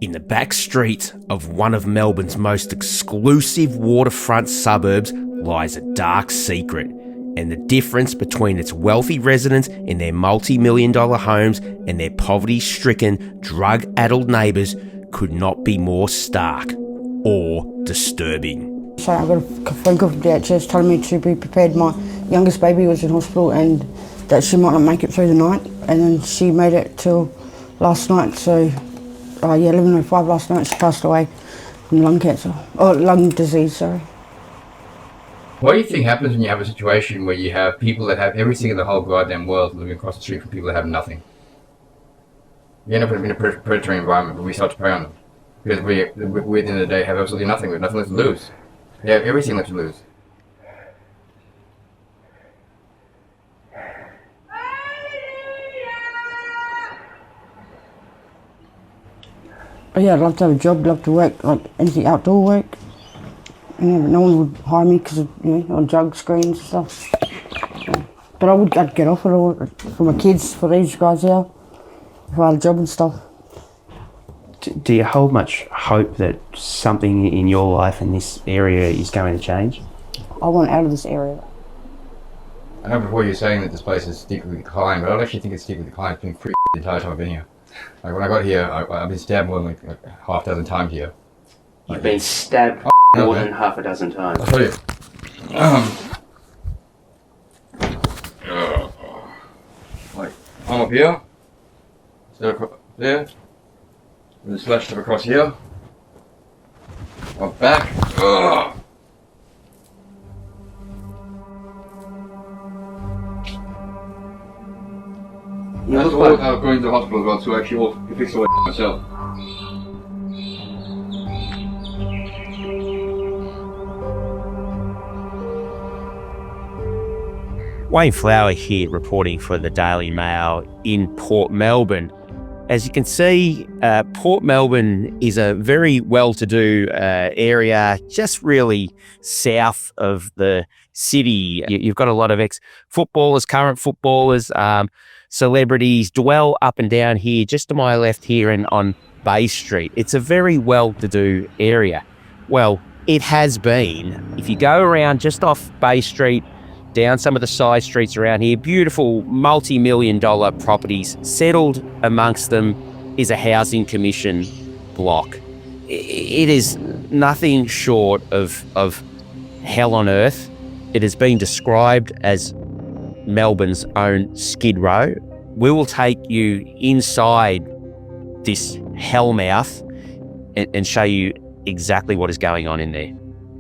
In the back streets of one of Melbourne's most exclusive waterfront suburbs lies a dark secret, and the difference between its wealthy residents in their multi-million-dollar homes and their poverty-stricken, drug-addled neighbours could not be more stark or disturbing. So I got a phone call from DHS telling me to be prepared. My youngest baby was in hospital and that she might not make it through the night, and then she made it till last night. So 11:05 last night she passed away from lung cancer, or lung disease, sorry. What do you think happens when you have a situation where you have people that have everything in the whole goddamn world living across the street from people that have nothing? You end up in a predatory environment, but we start to prey on them. Because we at the end of the day have absolutely nothing. We have nothing left to lose. We have everything left to lose. Oh yeah, I'd love to have a job, love to work, like anything outdoor work. Yeah, but no one would hire me because of, on drug screens and stuff. Yeah. But I'd get off it all for my kids, for these guys here, if I had a job and stuff. Do you hold much hope that something in your life in this area is going to change? I want out of this area. I know before you were saying that this place is steeply declined, but I don't actually think it's steeply declined. It's been pretty the entire time I've been here. Like when I got here, I've been stabbed more than like half a dozen times here. You've been stabbed more than half a dozen times. I'll show you. Like, I'm up here, instead of there, with a slash stuff across here, up back. That's all without going to the hospital as well, so actually all fix all myself. Wayne Flower here, reporting for the Daily Mail in Port Melbourne. As you can see, Port Melbourne is a very well-to-do area, just really south of the city. You've got a lot of ex-footballers, current footballers, celebrities dwell up and down here, just to my left here and on Bay Street. It's a very well-to-do area. Well, it has been. If you go around just off Bay Street, down some of the side streets around here, beautiful multi-million-dollar properties. Settled amongst them is a housing commission block. It is nothing short of hell on earth. It has been described as Melbourne's own Skid Row. We will take you inside this hellmouth and show you exactly what is going on in there.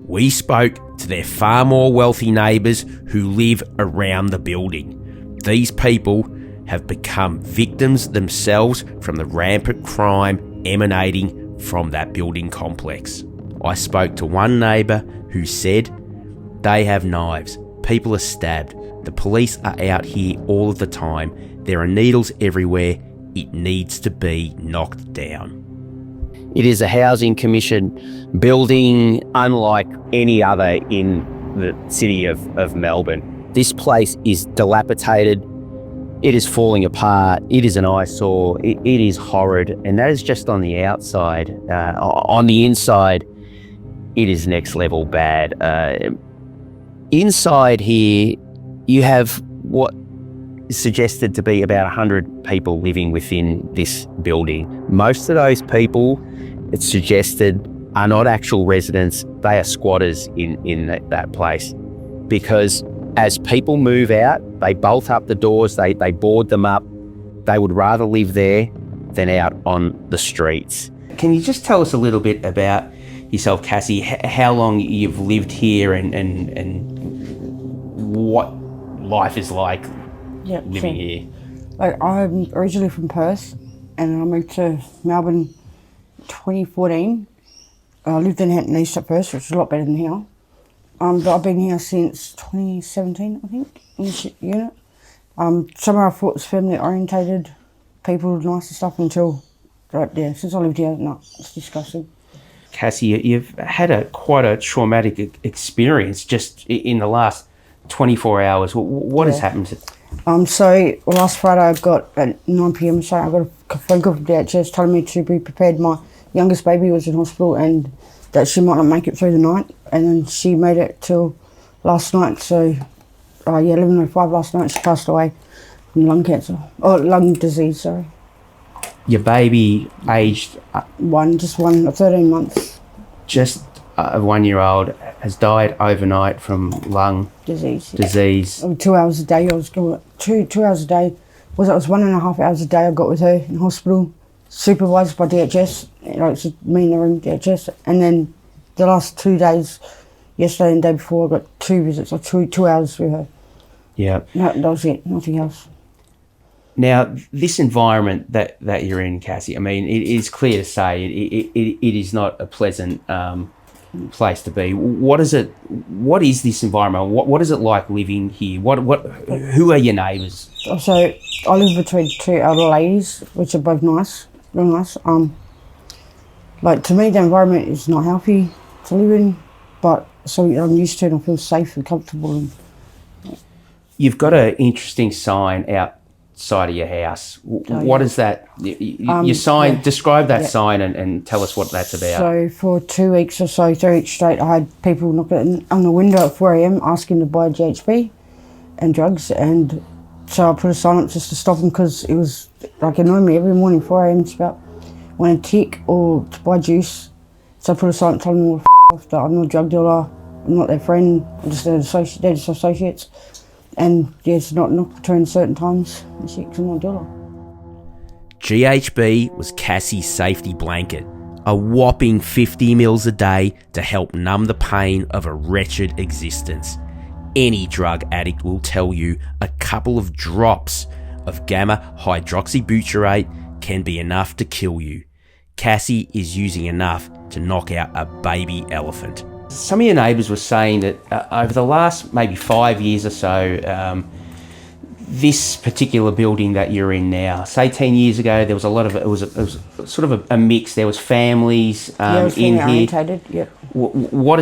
We spoke to their far more wealthy neighbours who live around the building. These people have become victims themselves from the rampant crime emanating from that building complex. I spoke to one neighbour who said they have knives, people are stabbed, the police are out here all of the time, there are needles everywhere, it needs to be knocked down. It is a housing commission building unlike any other in the city of Melbourne. This place is dilapidated, it is falling apart, it is an eyesore, it is horrid, and that is just on the outside. On the inside, it is next level bad. Inside here, you have what is suggested to be about 100 people living within this building. Most of those people, it's suggested, are not actual residents, they are squatters in that place. Because as people move out, they bolt up the doors, they board them up. They would rather live there than out on the streets. Can you just tell us a little bit about yourself, Cassie, how long you've lived here and what life is like living here? Like, I'm originally from Perth and I moved to Melbourne 2014. I lived in Hampton East at first, which is a lot better than here. But I've been here since 2017, I think, in this unit. Somewhere I thought it was family orientated, people nice and stuff until, since I lived here, no, it's disgusting. Cassie, you've had quite a traumatic experience just in the last 24 hours. What has happened? So last Friday I got, at 9 p.m, I got a a phone call from DHS telling me to be prepared. My youngest baby was in hospital and that she might not make it through the night. And then she made it till last night. So, 11:05 last night, she passed away from lung cancer. Oh, lung disease, sorry. Your baby aged Just one, 13 months. just a 1-year-old has died overnight from lung Disease. disease. 2 hours a day I was going, 2 hours a day. It was 1.5 hours a day I got with her in hospital, supervised by DHS. It's me in the room, DHS. And then the last 2 days, yesterday and the day before, I got 2 visits of 2 hours with her. Yeah. No, that was it, nothing else. Now, this environment that you're in, Cassie, I mean, it is clear to say it is not a pleasant place to be. What is this environment? What is it like living here? Who are your neighbours? So I live between 2 elder ladies, which are both nice, real nice. Like, to me, the environment is not healthy to live in, but so I'm used to it and I feel safe and comfortable. And You've got an interesting sign outside of your house. What is that? Your sign, describe that sign and tell us what that's about. So for 2 weeks or so, 3 weeks straight, I had people knocking on the window at 4 a.m. asking to buy GHB and drugs, and so I put a sign up just to stop them because it was like annoying me every morning, 4 a.m. It's about when to tick or to buy juice. So I put a sign up telling them all to off, that I'm not a drug dealer, I'm not their friend, I'm just they're just associates. And yes, not between certain times and shit, 'cause I'm not a dealer. GHB was Cassie's safety blanket, a whopping 50 mils a day to help numb the pain of a wretched existence. Any drug addict will tell you a couple of drops of gamma hydroxybutyrate can be enough to kill you. Cassie is using enough to knock out a baby elephant. Some of your neighbours were saying that over the last maybe 5 years or so, this particular building that you're in now, say 10 years ago, there was a lot of it was sort of a mix. There was families Yeah, it was in family here. orientated, yep. What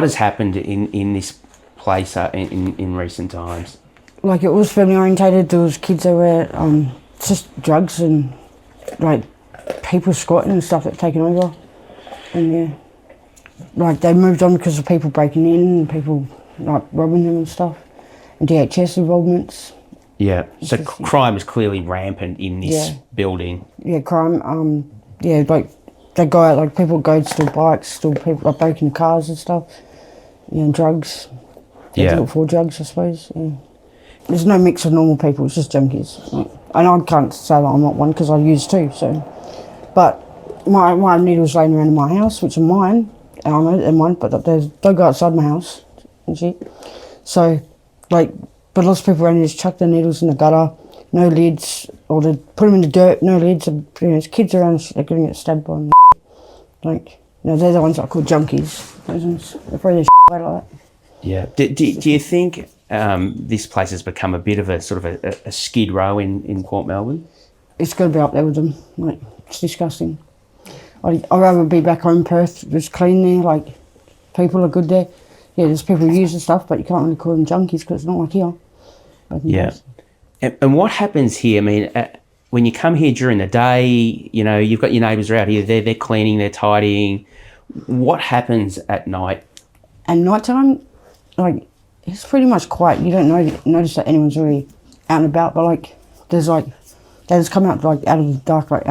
has happened in this place in recent times? Like, it was family orientated, there was kids that were just drugs and like people squatting and stuff that taken over. And yeah, like they moved on because of people breaking in and people like robbing them and stuff, and DHS involvements. Yeah, so crime is clearly rampant in this building. Yeah, crime. Yeah, like they go out, like people go steal bikes, steal people, like breaking cars and stuff. Yeah, and drugs. They do it for drugs, I suppose. Yeah. There's no mix of normal people. It's just junkies. Like, and I can't say that I'm not one because I use too. So, but my needles laying around in my house, which are mine, and I know they're mine, but don't go outside my house and shit. So, like, but lots of people around here just chuck their needles in the gutter, no lids, or they put them in the dirt, no lids. And, there's kids around, they're going to get stabbed by them. Like, they're the ones that I call junkies. Those ones, they throw their away like that. Yeah. Do you think this place has become a bit of a sort of a skid row in Port Melbourne? It's got to be up there with them. Like, it's disgusting. I'd rather be back home in Perth. It's clean there. Like, people are good there. Yeah, there's people who use the stuff, but you can't really call them junkies because it's not like here. Yeah. And what happens here? I mean, when you come here during the day, you know, you've got your neighbours out here. They're cleaning, they're tidying. What happens at night? At night time, like, it's pretty much quiet. You don't notice that anyone's really out and about, but like, there's like, they just come out like out of the dark, like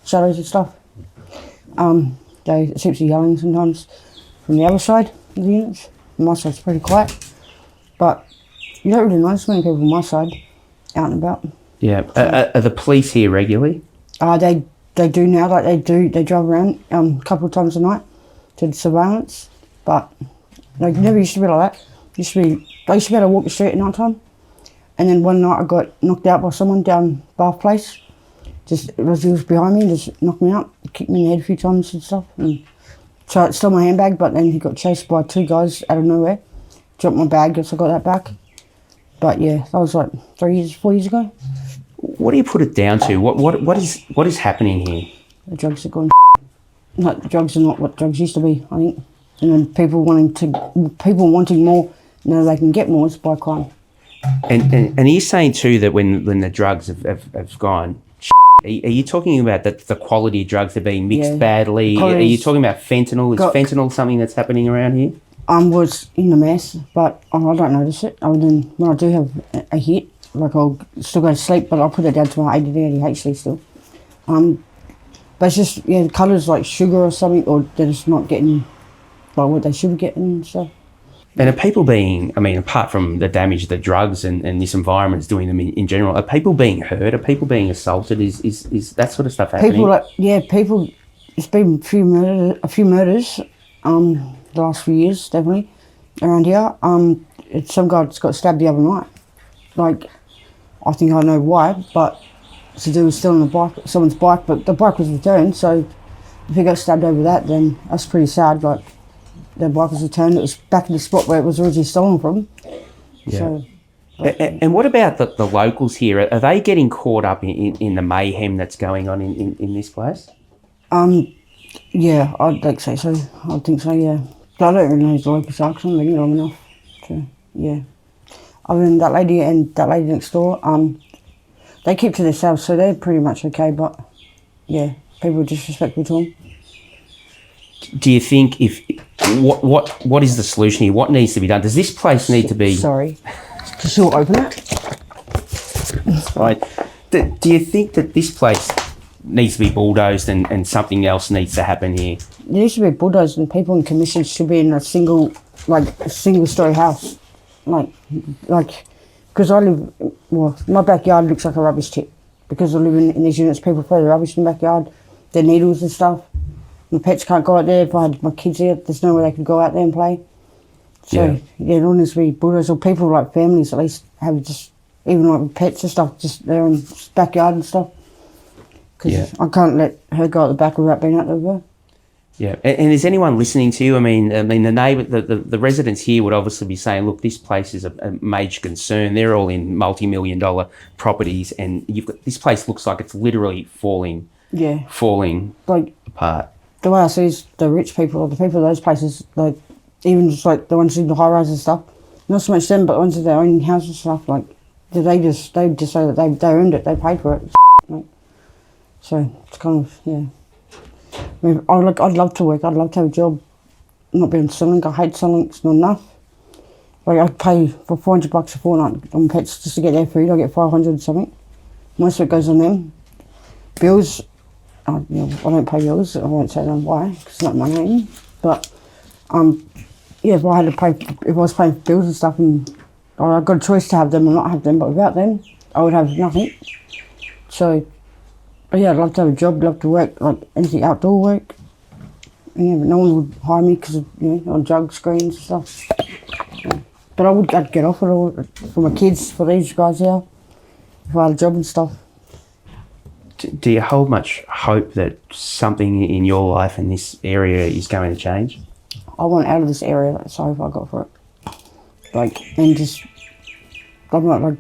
shadows and stuff. They essentially yelling sometimes from the other side of the units. My side's pretty quiet, but you don't really notice many people on my side out and about. Yeah. Are the police here regularly? They do now. Like they drive around a couple of times a night to surveillance, but like never used to be like that. They used to be able to walk the street at night time, and then one night I got knocked out by someone down Bath Place. He was behind me, just knocked me out, kicked me in the head a few times and stuff. And so I stole my handbag, but then he got chased by 2 guys out of nowhere. Dropped my bag, so I got that back. But yeah, that was like 4 years ago. What do you put it down to? What is happening here? The drugs are going. Like, the drugs are not what drugs used to be, I think. And then people wanting more, now they can get more, it's by crime. And are you saying too that when the drugs have gone, Are you talking about the quality of drugs that are being mixed Yeah. badly? Are you talking about fentanyl? Is fentanyl something that's happening around here? Was in the mess, but I don't notice it. Other than when I do have a hit, like I'll still go to sleep, but I'll put it down to my ADD, ADHD still. But it's just, yeah, colours like sugar or something, or they're just not getting like what they should be getting and stuff. And are people being, I mean, apart from the damage that drugs and this environment's doing them in general, are people being hurt? Are people being assaulted? Is that sort of stuff happening? People, it's been a few murders, the last few years, definitely, around here. Some guy just got stabbed the other night. Like, I think I know why, but to do with stealing someone's bike, but the bike was returned, so if he got stabbed over that, then that's pretty sad. Like, the bike was returned, it was back in the spot where it was originally stolen from. Yeah. So, and what about the locals here? Are they getting caught up in the mayhem that's going on in this place? Yeah, I'd say so. I think so, yeah. But I don't really know the local sharks, I'm living long enough to, yeah. Other than that lady and that lady next door, they keep to themselves, so they're pretty much okay, but yeah, people are disrespectful to them. Do you think what is the solution here? What needs to be done? Does this place need to be... Sorry. Just you'll open it? Right. Do you think that this place needs to be bulldozed and something else needs to happen here? It needs to be bulldozed and people in commission should be in a single story house. Like, because my backyard looks like a rubbish tip. Because I live in these units, people throw their rubbish in the backyard, their needles and stuff. My pets can't go out there. If I had my kids here, there's no way they could go out there and play. So, yeah, it all needs to be bulldozed. Or people, like families, at least have just, even like pets and stuff, just their own backyard and stuff. Because I can't let her go out the back without being out there with her. Yeah, and is anyone listening to you? I mean, the neighbour, the residents here would obviously be saying, "Look, this place is a major concern. They're all in multi-million-dollar properties, and this place looks like it's literally falling like apart." The way I see is the rich people, or the people of those places, like even just like the ones in the high rise and stuff. Not so much them, but the ones in their own houses and stuff. Like they just say that they earned it, they paid for it. Like, so it's kind of I mean, I'd love to work. I'd love to have a job. Not being selling. I hate selling. It's not enough. Like I'd pay for $400 a fortnight on pets just to get their food. I get 500 something. Most of it goes on them. Bills. I don't pay bills. I won't say them why, because it's not my name. But if I had to pay, if I was paying for bills and stuff, and I got a choice to have them or not have them, but without them, I would have nothing. So. But yeah, I'd love to have a job, love to work, like anything outdoor work. Yeah, but no one would hire me because of, on drug screens and stuff. Yeah. But I'd get off it all for my kids, for these guys here, if I had a job and stuff. Do you hold much hope that something in your life in this area is going to change? I want out of this area, that's the hope I got for it. And just, I'm not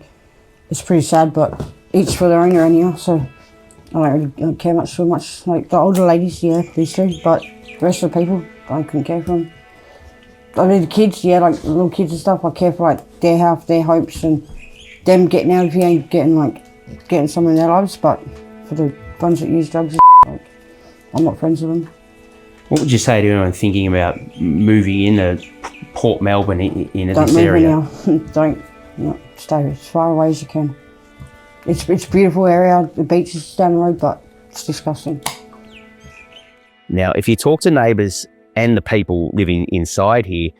it's pretty sad, but each for their own around here, so. I don't care so much. Like the older ladies, these two, but the rest of the people, I couldn't care for them. I mean, the kids, like the little kids and stuff, I care for like their health, their hopes, and them getting out if you ain't getting something in their lives. But for the ones that use drugs, I'm not friends with them. What would you say to anyone thinking about moving into Port Melbourne in this area? Don't move now. Stay as far away as you can. It's a beautiful area. The beach is down the road, but it's disgusting. Now, if you talk to neighbours and the people living inside here,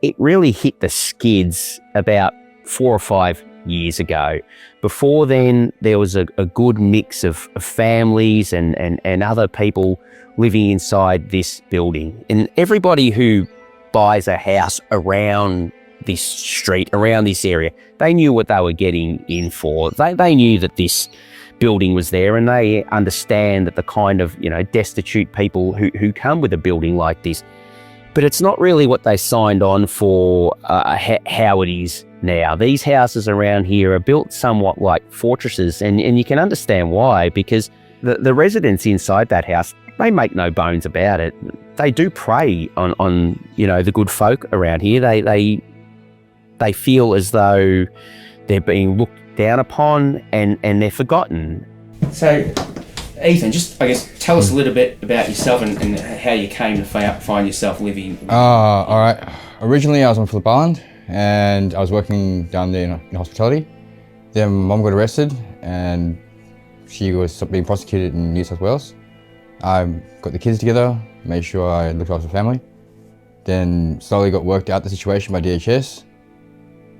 it really hit the skids about 4 or 5 years ago. Before then, there was a good mix of families and other people living inside this building. And everybody who buys a house around this street, around this area, they knew what they were getting in for. They knew that this building was there, and they understand that the kind of destitute people who come with a building like this. But it's not really what they signed on for how it is now. These houses around here are built somewhat like fortresses, and you can understand why, because the residents inside that house, they make no bones about it. They do prey on the good folk around here. They feel as though they're being looked down upon and they're forgotten. So, Ethan, just, I guess, tell us a little bit about yourself and how you came to find yourself living. All right. Originally, I was on Phillip Island, and I was working down there in hospitality. Then Mum got arrested, and she was being prosecuted in New South Wales. I got the kids together, made sure I looked after the family. Then slowly got worked out the situation by DHS,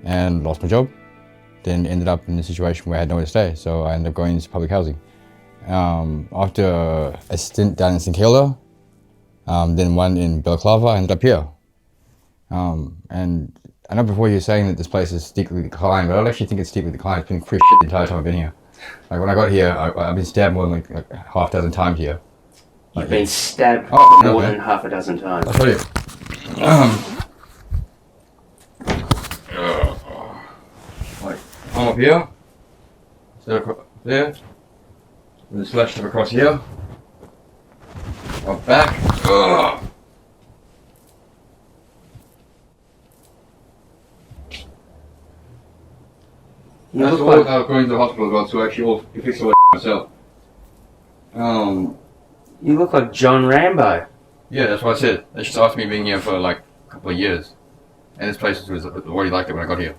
and lost my job. Then ended up in a situation where I had nowhere to stay, so I ended up going into public housing. After a stint down in St Kilda, then one in Balaclava, I ended up here. And I know before you were saying that this place is steeply declined, but I don't actually think it's steeply declined. It's been pretty shit the entire time I've been here. Like when I got here, I've been stabbed more than like half a dozen times here. You've been stabbed more than half a dozen times. I'll tell you. Like I'm up here, instead of there, with a slash stuff across here, up back. You That's look all like, without going to the hospital as well, so actually all fix all myself. you look like John Rambo. Yeah, that's what I said. They just asked me being here for like a couple of years, and this place was already like that when I got here.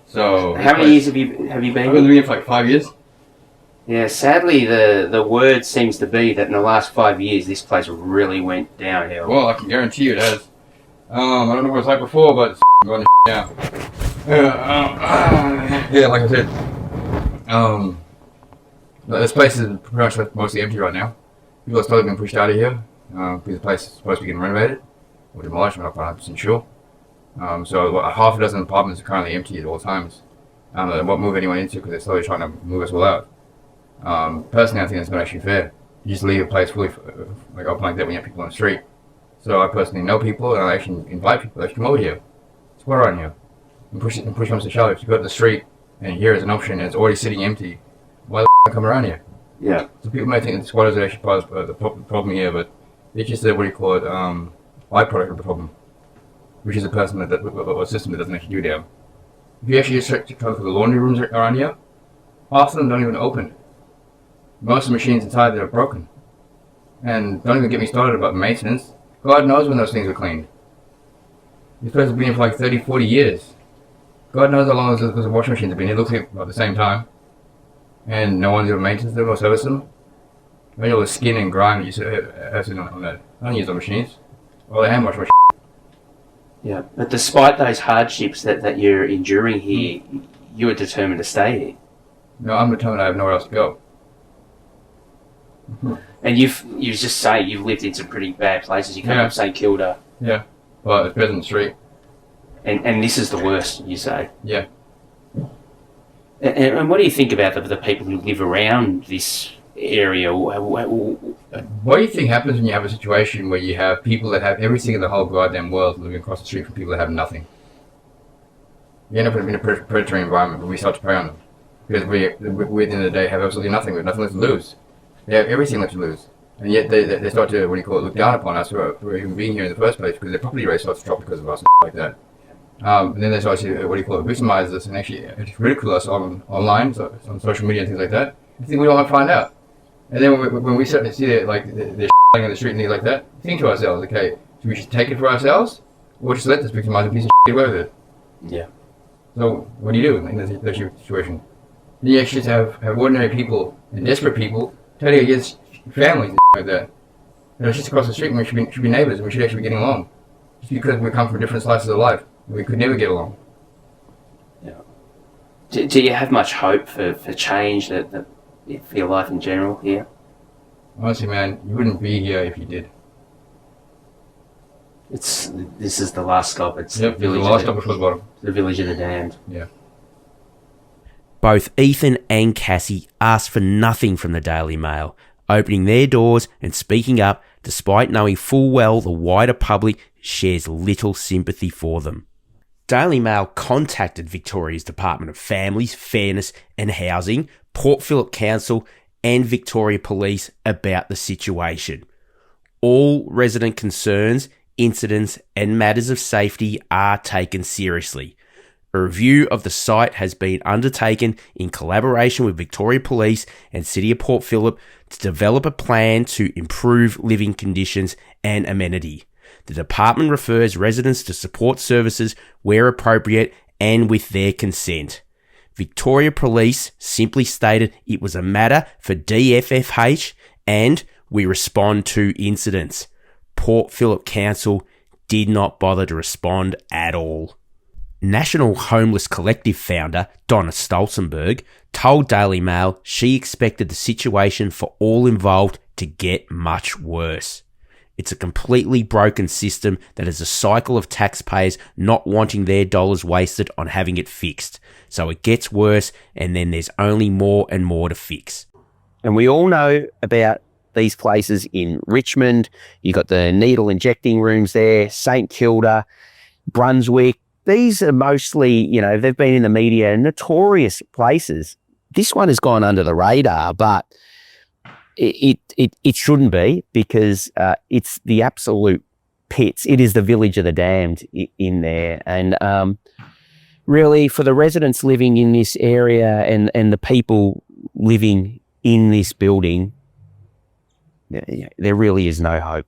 So How many years have you been I've been here? living here for like 5 years. Yeah, sadly, the word seems to be that in the last 5 years, this place really went downhill. Well, I can guarantee you it has. I don't know what it's like before, but it's going to now. Yeah, like I said, this place is pretty much mostly empty right now. People are slowly being pushed out of here because the place is supposed to be getting renovated or demolished. I'm not 100% sure. So half a dozen apartments are currently empty at all times. They won't move anyone into because they're slowly trying to move us all out. Personally, I think that's not actually fair. You just leave a place fully like open like that when you have people on the street. So I personally know people, and I actually invite people to come over here, squat around here, and push them to shelter. If you go to the street and here is an option and it's already sitting empty, why the come around here? Yeah. So people may think that squatters are actually part of the problem here, but it's just what do you call it, byproduct of the problem, which is a person or system that doesn't actually do damn. If you actually just go through the laundry rooms around here, half of them don't even open. Most of the machines inside that are broken. And don't even get me started about maintenance. God knows when those things are cleaned. These places have been here for like 30, 40 years. God knows how long those washing machines have been here. It looks like about the same time. And no one's ever maintained them or serviced them. Maybe all the skin and grime that you have seen on that. I don't use those machines. Well, they hand wash my Yeah. But despite those hardships that you're enduring here, you are determined to stay here. No, I'm determined I have nowhere else to go. And you just say you've lived in some pretty bad places. You come from St Kilda. Yeah. Well, it's better than the street. And this is the worst, you say. Yeah. And what do you think about the people who live around this area? What do you think happens when you have a situation where you have people that have everything in the whole goddamn world living across the street from people that have nothing? You end up in a predatory environment, but we start to prey on them. Because we at the end of the day, have absolutely nothing. We have nothing left to lose. They have everything left to lose. And yet they start to, look down upon us for even being here in the first place because their property rate starts to drop because of us and like that. And then they start to, victimize us and actually ridicule us online, so on social media and things like that. I think we don't want to find out. And then when we start to see they're on the street and things like that, think to ourselves, okay, so we should take it for ourselves or just let this victimizing piece of shit get away with it? Yeah. So what do you do in that situation? You actually have ordinary people and desperate people turning against families and like that. It's just across the street and we should be neighbours and we should actually be getting along. Just because we come from different slices of life, we could never get along. Yeah. Do you have much hope for change for your life in general here? Honestly, man, you wouldn't be here if you did. This is the last stop. It's Yep, the village. the last stop before the bottom. The village of the damned. Yeah. Both Ethan and Cassie asked for nothing from the Daily Mail, opening their doors and speaking up despite knowing full well the wider public shares little sympathy for them. Daily Mail contacted Victoria's Department of Families, Fairness and Housing, Port Phillip Council and Victoria Police about the situation. All resident concerns, incidents and matters of safety are taken seriously. A review of the site has been undertaken in collaboration with Victoria Police and City of Port Phillip to develop a plan to improve living conditions and amenity. The department refers residents to support services where appropriate and with their consent. Victoria Police simply stated it was a matter for DFFH and we respond to incidents. Port Phillip Council did not bother to respond at all. National Homeless Collective founder Donna Stolzenberg told Daily Mail she expected the situation for all involved to get much worse. It's a completely broken system that is a cycle of taxpayers not wanting their dollars wasted on having it fixed. So it gets worse and then there's only more and more to fix. And we all know about these places in Richmond. You got the needle injecting rooms there, St Kilda, Brunswick. These are mostly, they've been in the media, notorious places. This one has gone under the radar, but it shouldn't be because it's the absolute pits. It is the village of the damned in there. And really, for the residents living in this area and the people living in this building, there really is no hope.